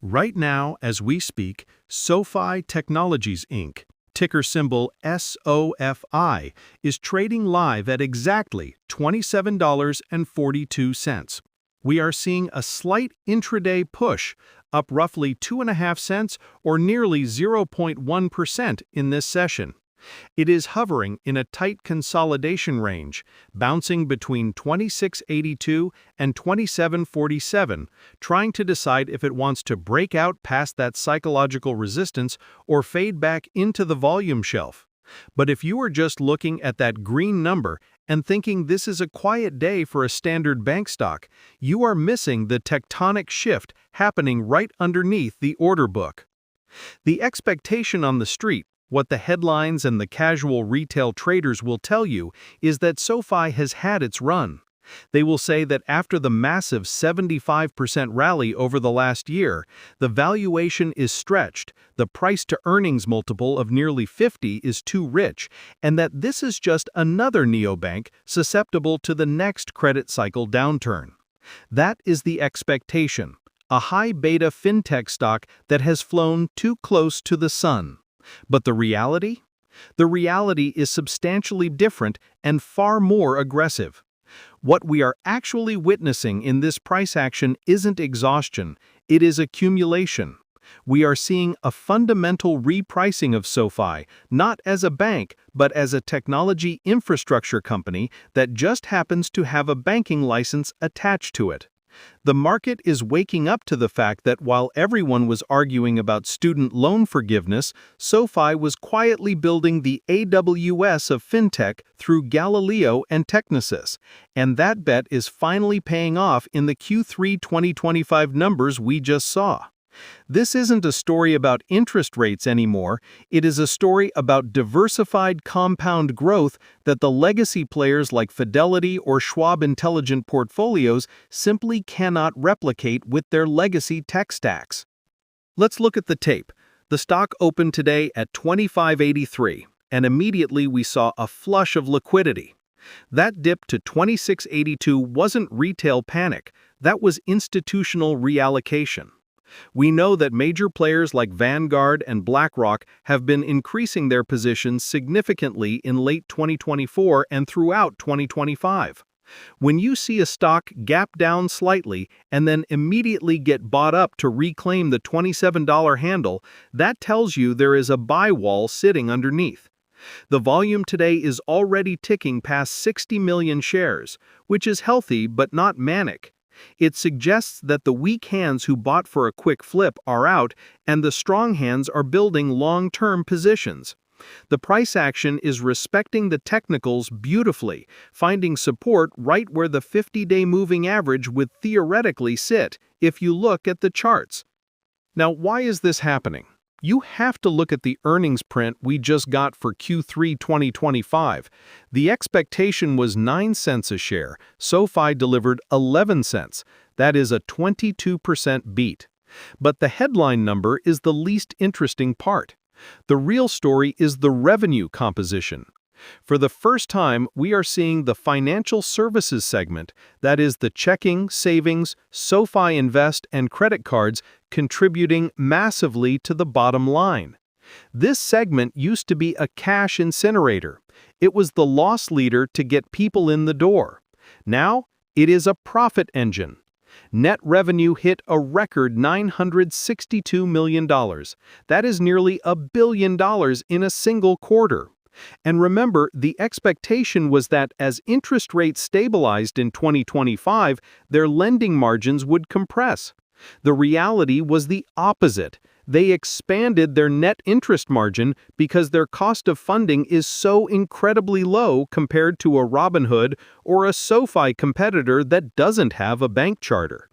Right now, as we speak, SoFi Technologies Inc., ticker symbol SOFI, is trading live at exactly $27.42. We are seeing a slight intraday push, up roughly 2.5 cents or nearly 0.1% in this session. It is hovering in a tight consolidation range, bouncing between 26.82 and 27.47, trying to decide if it wants to break out past that psychological resistance or fade back into the volume shelf. But if you are just looking at that green number and thinking this is a quiet day for a standard bank stock, you are missing the tectonic shift happening right underneath the order book. The expectation on the street, what the headlines and the casual retail traders will tell you, is that SoFi has had its run. They will say that after the massive 75% rally over the last year, the valuation is stretched, the price-to-earnings multiple of nearly 50 is too rich, and that this is just another neobank susceptible to the next credit cycle downturn. That is the expectation, a high-beta fintech stock that has flown too close to the sun. But the reality? The reality is substantially different and far more aggressive. What we are actually witnessing in this price action isn't exhaustion, it is accumulation. We are seeing a fundamental repricing of SoFi, not as a bank, but as a technology infrastructure company that just happens to have a banking license attached to it. The market is waking up to the fact that while everyone was arguing about student loan forgiveness, SoFi was quietly building the AWS of fintech through Galileo and Technisys, and that bet is finally paying off in the Q3 2025 numbers we just saw. This isn't a story about interest rates anymore, it is a story about diversified compound growth that the legacy players like Fidelity or Schwab Intelligent Portfolios simply cannot replicate with their legacy tech stacks. Let's look at the tape. The stock opened today at $25.83, and immediately we saw a flush of liquidity. That dip to $26.82 wasn't retail panic, that was institutional reallocation. We know that major players like Vanguard and BlackRock have been increasing their positions significantly in late 2024 and throughout 2025. When you see a stock gap down slightly and then immediately get bought up to reclaim the $27 handle, that tells you there is a buy wall sitting underneath. The volume today is already ticking past 60 million shares, which is healthy but not manic. It suggests that the weak hands who bought for a quick flip are out and the strong hands are building long-term positions. The price action is respecting the technicals beautifully, finding support right where the 50-day moving average would theoretically sit if you look at the charts. Now, why is this happening? You have to look at the earnings print we just got for Q3 2025. The expectation was 9 cents a share. SoFi delivered 11 cents. That is a 22% beat. But the headline number is the least interesting part. The real story is the revenue composition. For the first time, we are seeing the financial services segment, that is the checking, savings, SoFi Invest, and credit cards, contributing massively to the bottom line. This segment used to be a cash incinerator. It was the loss leader to get people in the door. Now, it is a profit engine. Net revenue hit a record $962 million. That is nearly $1 billion in a single quarter. And remember, the expectation was that as interest rates stabilized in 2025, their lending margins would compress. The reality was the opposite. They expanded their net interest margin because their cost of funding is so incredibly low compared to a Robinhood or a SoFi competitor that doesn't have a bank charter.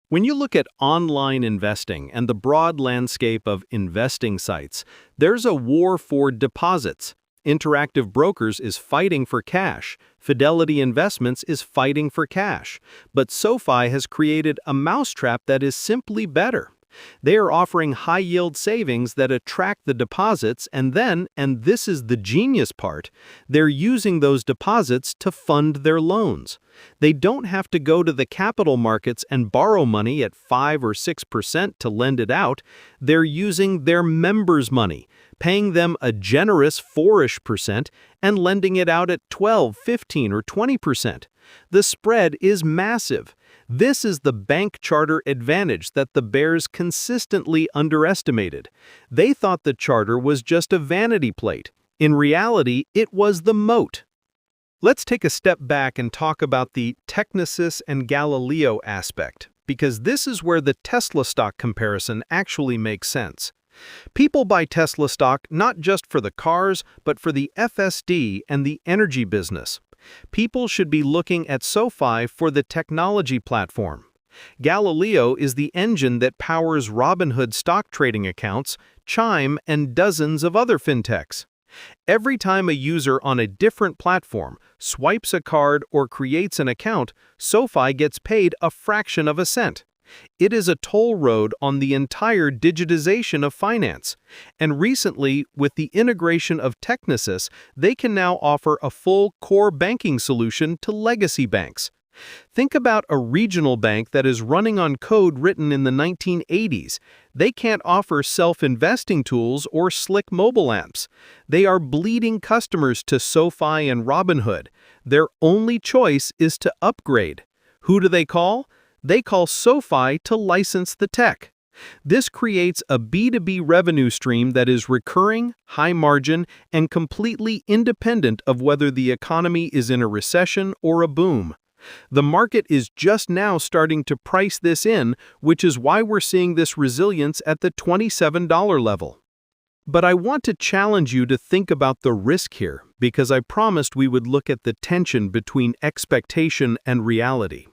When you look at online investing and the broad landscape of investing sites, there's a war for deposits. Interactive Brokers is fighting for cash. Fidelity Investments is fighting for cash. But SoFi has created a mousetrap that is simply better. They are offering high-yield savings that attract the deposits and then, and this is the genius part, they're using those deposits to fund their loans. They don't have to go to the capital markets and borrow money at 5 or 6% to lend it out. They're using their members' money, paying them a generous 4-ish% and lending it out at 12, 15, or 20%. The spread is massive. This is the bank charter advantage that the bears consistently underestimated. They thought the charter was just a vanity plate. In reality, it was the moat. Let's take a step back and talk about the Technisys and Galileo aspect, because this is where the Tesla stock comparison actually makes sense. People buy Tesla stock not just for the cars, but for the FSD and the energy business. People should be looking at SoFi for the technology platform. Galileo is the engine that powers Robinhood stock trading accounts, Chime, and dozens of other fintechs. Every time a user on a different platform swipes a card or creates an account, SoFi gets paid a fraction of a cent. It is a toll road on the entire digitization of finance. And recently, with the integration of Technisys, they can now offer a full core banking solution to legacy banks. Think about a regional bank that is running on code written in the 1980s. They can't offer self-investing tools or slick mobile apps. They are bleeding customers to SoFi and Robinhood. Their only choice is to upgrade. Who do they call? They call SoFi to license the tech. This creates a B2B revenue stream that is recurring, high margin, and completely independent of whether the economy is in a recession or a boom. The market is just now starting to price this in, which is why we're seeing this resilience at the $27 level. But I want to challenge you to think about the risk here, because I promised we would look at the tension between expectation and reality.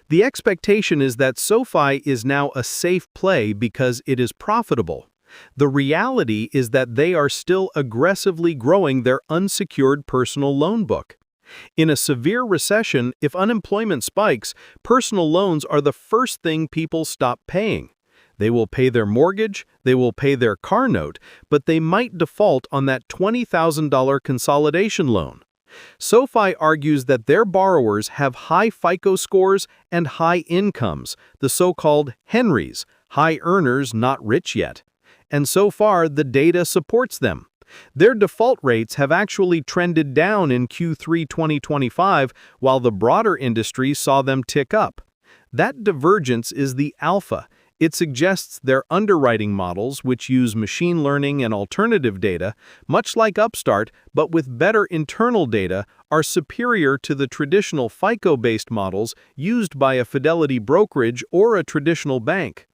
The expectation is that SoFi is now a safe play because it is profitable. The reality is that they are still aggressively growing their unsecured personal loan book. In a severe recession, if unemployment spikes, personal loans are the first thing people stop paying. They will pay their mortgage, they will pay their car note, but they might default on that $20,000 consolidation loan. SoFi argues that their borrowers have high FICO scores and high incomes, the so-called Henrys, high earners not rich yet. And so far, the data supports them. Their default rates have actually trended down in Q3 2025, while the broader industry saw them tick up. That divergence is the alpha. It suggests their underwriting models, which use machine learning and alternative data, much like Upstart, but with better internal data, are superior to the traditional FICO-based models used by a Fidelity brokerage or a traditional bank.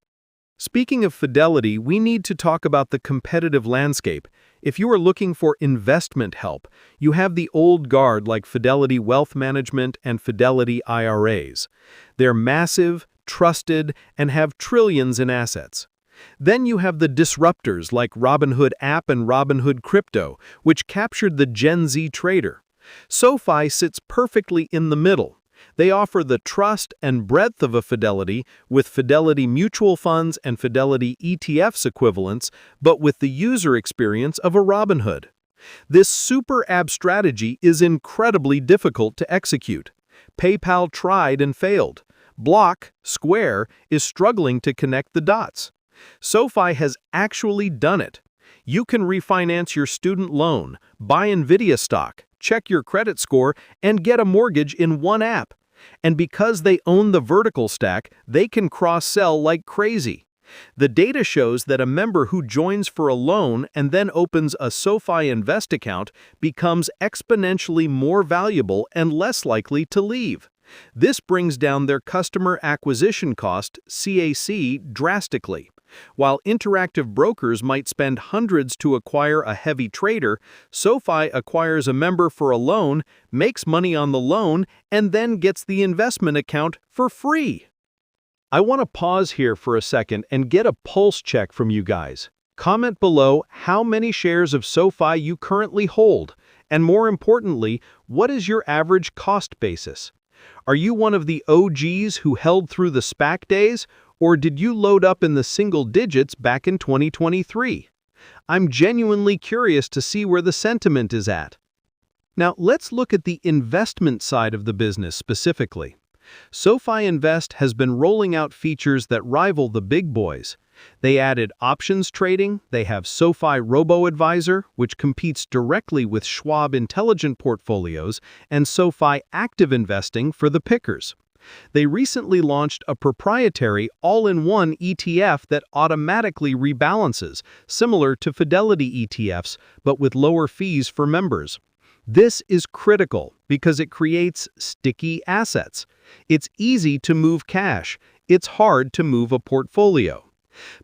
Speaking of Fidelity, we need to talk about the competitive landscape. If you are looking for investment help, you have the old guard like Fidelity Wealth Management and Fidelity IRAs. They're massive, trusted, and have trillions in assets. Then you have the disruptors like Robinhood App and Robinhood Crypto, which captured the Gen Z trader. SoFi sits perfectly in the middle. They offer the trust and breadth of a Fidelity with Fidelity mutual funds and Fidelity ETFs equivalents, but with the user experience of a Robinhood. This super app strategy is incredibly difficult to execute. PayPal tried and failed. Block, Square, is struggling to connect the dots. SoFi has actually done it. You can refinance your student loan, buy NVIDIA stock, check your credit score, and get a mortgage in one app. And because they own the vertical stack, they can cross-sell like crazy. The data shows that a member who joins for a loan and then opens a SoFi Invest account becomes exponentially more valuable and less likely to leave. This brings down their customer acquisition cost, CAC, drastically. While interactive brokers might spend hundreds to acquire a heavy trader, SoFi acquires a member for a loan, makes money on the loan, and then gets the investment account for free. I want to pause here for a second and get a pulse check from you guys. Comment below how many shares of SoFi you currently hold, and more importantly, what is your average cost basis? Are you one of the OGs who held through the SPAC days, Or did you load up in the single digits back in 2023? I'm genuinely curious to see where the sentiment is at. Now, let's look at the investment side of the business specifically. SoFi Invest has been rolling out features that rival the big boys. They added options trading, they have SoFi Robo-Advisor, which competes directly with Schwab Intelligent Portfolios, and SoFi Active Investing for the pickers. They recently launched a proprietary all-in-one ETF that automatically rebalances, similar to Fidelity ETFs, but with lower fees for members. This is critical because it creates sticky assets. It's easy to move cash. It's hard to move a portfolio.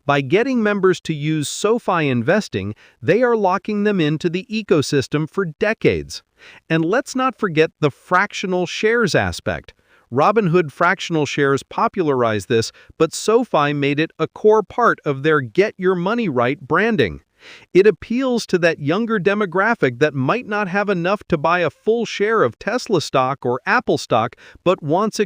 By getting members to use SoFi Investing, they are locking them into the ecosystem for decades. And let's not forget the fractional shares aspect. Robinhood fractional shares popularized this, but SoFi made it a core part of their Get Your Money Right branding. It appeals to that younger demographic that might not have enough to buy a full share of Tesla stock or Apple stock, but wants